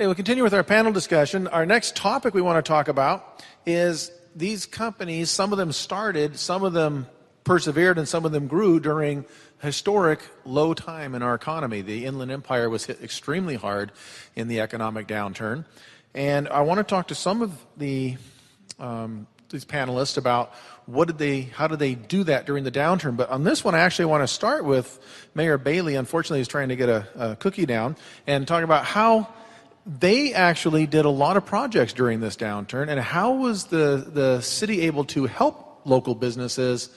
Okay, we'll continue with our panel discussion. Our next topic we want to talk about is these companies, some of them started, some of them persevered, and some of them grew during historic low time in our economy. The Inland Empire was hit extremely hard in the economic downturn. And I want to talk to some of these panelists about how did they do that during the downturn. But on this one, I actually want to start with Mayor Baily. Unfortunately, he's trying to get a cookie down and talk about how they actually did a lot of projects during this downturn, and how was the city able to help local businesses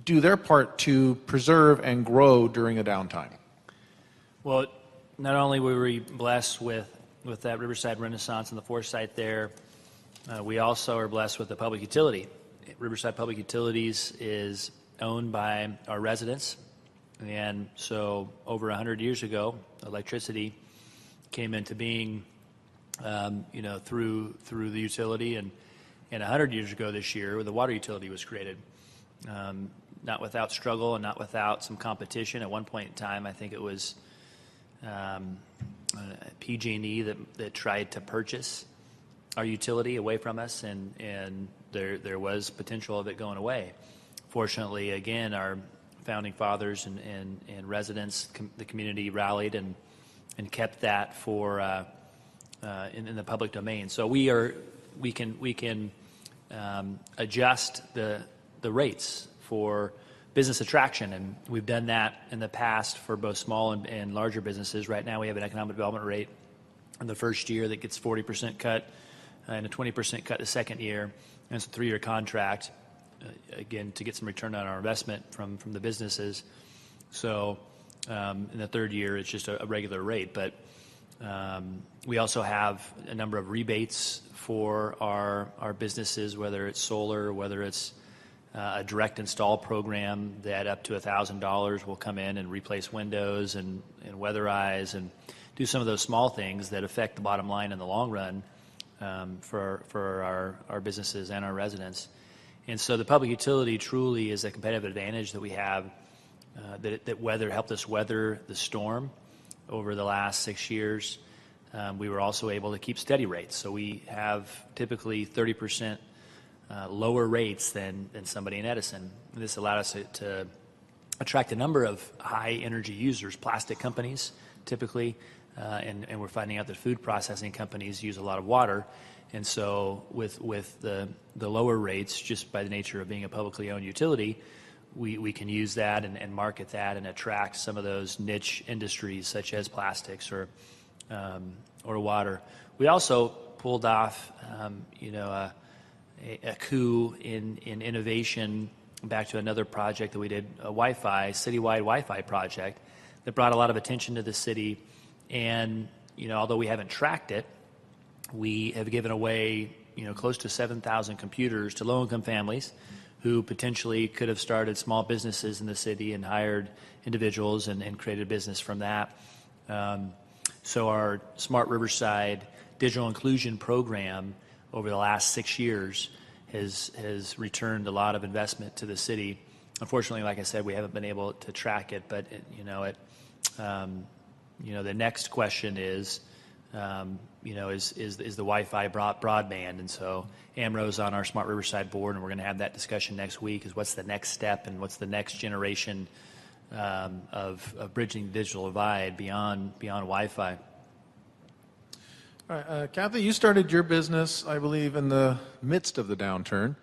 do their part to preserve and grow during a downtime? Well, not only were we blessed with that Riverside Renaissance and the foresight there, we also are blessed with the public utility. Riverside Public Utilities is owned by our residents, and so over 100 years ago, electricity came into being, through the utility, and 100 years ago this year, the water utility was created. Not without struggle and not without some competition. At one point in time, I think it was PG&E that tried to purchase our utility away from us, and there was potential of it going away. Fortunately, again, our founding fathers and residents, the community rallied and kept that for in the public domain. So we can adjust the rates for business attraction, and we've done that in the past for both small and larger businesses. Right now we have an economic development rate in the first year that gets 40% cut and a 20% cut the second year, and it's a 3-year contract, again, to get some return on our investment from the businesses. So in the third year it's just a regular rate, but we also have a number of rebates for our businesses, whether it's solar, whether it's a direct install program that up to $1,000 will come in and replace windows and weatherize and do some of those small things that affect the bottom line in the long run for our businesses and our residents. And so the public utility truly is a competitive advantage that we have that helped us weather the storm over the last 6 years. We were also able to keep steady rates. So we have typically 30% lower rates than somebody in Edison. And this allowed us to attract a number of high energy users, plastic companies typically, and we're finding out that food processing companies use a lot of water. And so with the lower rates, just by the nature of being a publicly owned utility, we can use that and market that and attract some of those niche industries such as plastics or water. We also pulled off a coup in innovation back to another project that we did, a citywide Wi-Fi project that brought a lot of attention to the city. And although we haven't tracked it, we have given away close to 7,000 computers to low-income families who potentially could have started small businesses in the city and hired individuals and created a business from that. So our Smart Riverside digital inclusion program over the last 6 years has returned a lot of investment to the city. Unfortunately, like I said, we haven't been able to track it, but the next question is the Wi-Fi broadband? And so Amro's on our Smart Riverside board, and we're going to have that discussion next week, is what's the next step and what's the next generation of bridging the digital divide beyond Wi-Fi. All right, Kathy, you started your business, I believe, in the midst of the downturn.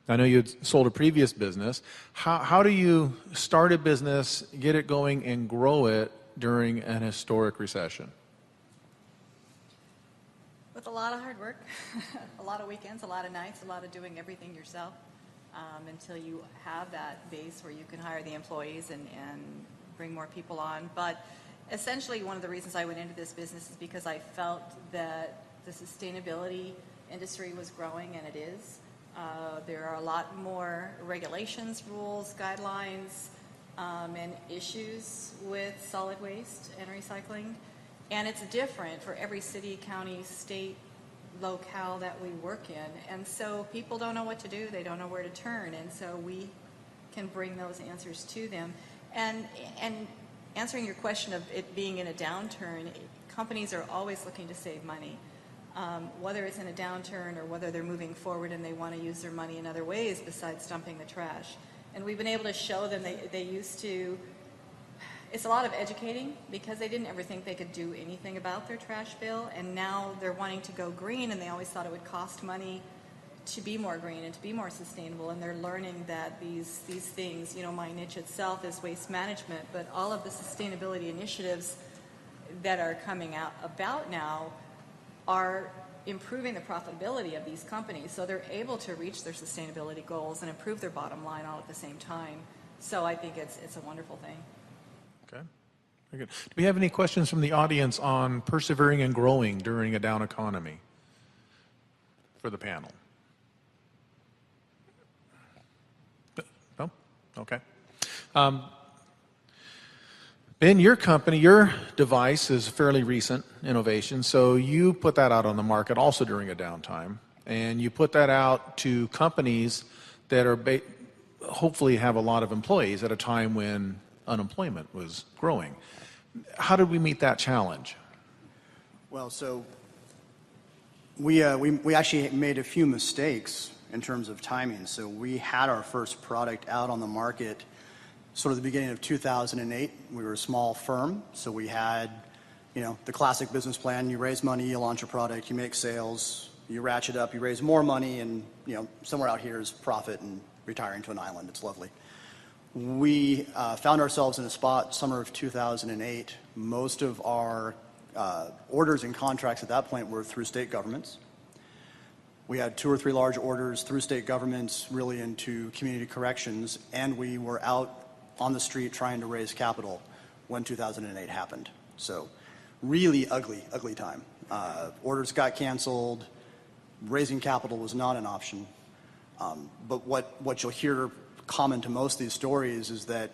I know you had sold a previous business. How do you start a business, get it going, and grow it during an historic recession? With a lot of hard work, a lot of weekends, a lot of nights, a lot of doing everything yourself until you have that base where you can hire the employees and bring more people on. But essentially, one of the reasons I went into this business is because I felt that the sustainability industry was growing, and it is. There are a lot more regulations, rules, guidelines, and issues with solid waste and recycling. And it's different for every city, county, state, locale that we work in. And so people don't know what to do. They don't know where to turn. And so we can bring those answers to them. And answering your question of it being in a downturn, companies are always looking to save money, whether it's in a downturn or whether they're moving forward and they want to use their money in other ways besides dumping the trash. And we've been able to show them they used to. It's a lot of educating because they didn't ever think they could do anything about their trash bill, and now they're wanting to go green, and they always thought it would cost money to be more green and to be more sustainable, and they're learning that these things, you know, my niche itself is waste management, but all of the sustainability initiatives that are coming out about now are improving the profitability of these companies, so they're able to reach their sustainability goals and improve their bottom line all at the same time. So I think it's a wonderful thing. Okay, very good. Do we have any questions from the audience on persevering and growing during a down economy for the panel? No? Okay. Ben, your company, your device is a fairly recent innovation, so you put that out on the market also during a downtime, and you put that out to companies that are hopefully have a lot of employees at a time when unemployment was growing. How did we meet that challenge? Well, so we actually made a few mistakes in terms of timing. So we had our first product out on the market sort of the beginning of 2008. We were a small firm, so we had, you know, the classic business plan. You raise money, you launch a product, you make sales, you ratchet up, you raise more money, and, you know, somewhere out here is profit and retiring to an island. It's lovely. We found ourselves in a spot summer of 2008. Most of our orders and contracts at that point were through state governments. We had 2 or 3 large orders through state governments, really into community corrections, and we were out on the street trying to raise capital when 2008 happened. So really ugly time. Orders got canceled. Raising capital was not an option. But what you'll hear common to most of these stories is that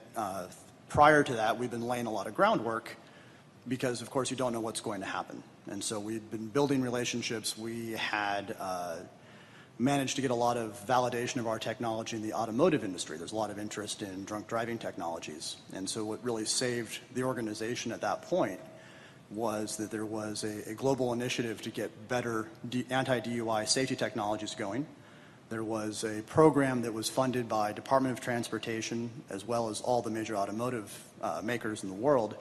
prior to that, we've been laying a lot of groundwork because, of course, you don't know what's going to happen. And so we've been building relationships. We had managed to get a lot of validation of our technology in the automotive industry. There's a lot of interest in drunk driving technologies. And so what really saved the organization at that point was that there was a global initiative to get better anti-DUI safety technologies going. There was a program that was funded by Department of Transportation as well as all the major automotive makers in the world,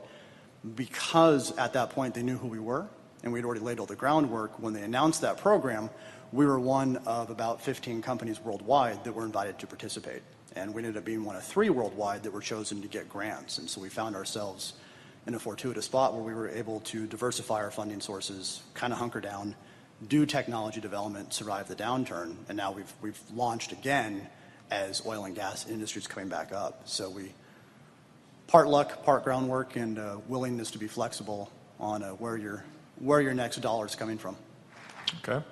because at that point they knew who we were and we'd already laid all the groundwork. When they announced that program, we were one of about 15 companies worldwide that were invited to participate. And we ended up being one of 3 worldwide that were chosen to get grants. And so we found ourselves in a fortuitous spot where we were able to diversify our funding sources, kind of hunker down, do technology development, survive the downturn, and now we've launched again as oil and gas industry is coming back up. So we part luck, part groundwork, and willingness to be flexible on where your next dollar is coming from. Okay.